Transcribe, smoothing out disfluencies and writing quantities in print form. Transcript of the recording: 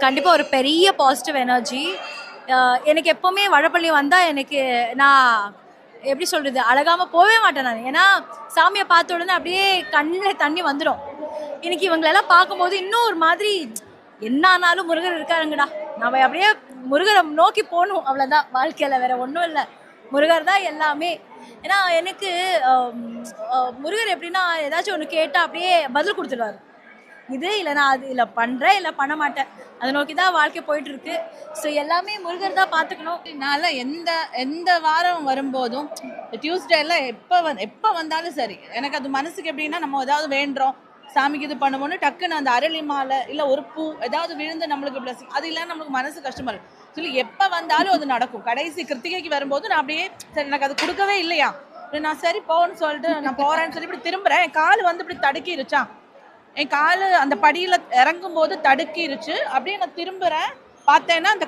கண்டிப்பாக ஒரு பெரிய பாசிட்டிவ் எனர்ஜி. எனக்கு எப்போவுமே வடபழனி வந்தால் எனக்கு நான் எப்படி சொல்கிறது, அழகாமல் போகவே மாட்டேன் நான். ஏன்னா சாமியை பார்த்த உடனே அப்படியே கண்ணில் தண்ணி வந்துடும். இன்னைக்கு இவங்களெல்லாம் பார்க்கும்போது இன்னும் ஒரு மாதிரி என்ன ஆனாலும் முருகர் இருக்காருங்கடா, நம்ம அப்படியே முருகரை நோக்கி போகணும், அவ்வளோதான் வாழ்க்கையில், வேற ஒன்றும் இல்லை. முருகர் தான் எல்லாமே. ஏன்னா எனக்கு முருகர் எப்படின்னா ஏதாச்சும் ஒன்று கேட்டால் அப்படியே பதில் கொடுத்துடுவார். இது இல்லை நான் அது இல்லை பண்ணுறேன் இல்லை பண்ண மாட்டேன், அதை நோக்கி தான் வாழ்க்கை போயிட்டு இருக்கு. ஸோ எல்லாமே முருகர் தான் பார்த்துக்கணும். என்னால் எந்த எந்த வாரம் வரும்போதும் டியூஸ்டேல எப்போ வந்தாலும் சரி, எனக்கு அது மனசுக்கு எப்படின்னா, நம்ம ஏதாவது வேண்டுறோம் சாமிக்கு இது பண்ணுவோன்னு டக்குன்னு அந்த அரளி மாலை இல்லை ஒரு பூ ஏதாவது விழுந்து நம்மளுக்கு பிளஸிங் அது இல்லை, நம்மளுக்கு மனசு கஷ்டமா இருக்கும் சொல்லி எப்போ வந்தாலும் அது நடக்கும். கடைசி கிருத்திகைக்கு வரும்போது நான் அப்படியே சரி எனக்கு அது கொடுக்கவே இல்லையா, நான் சரி போன்னு சொல்லிட்டு நான் போறேன்னு சொல்லி இப்படி திரும்புறேன். என் கால் வந்து இப்படி தடுக்கிருச்சா, என் கால் அந்த படியில் இறங்கும் போது தடுக்கிருச்சு. அப்படியே நான் திரும்புறேன், பார்த்தேன்னா அந்த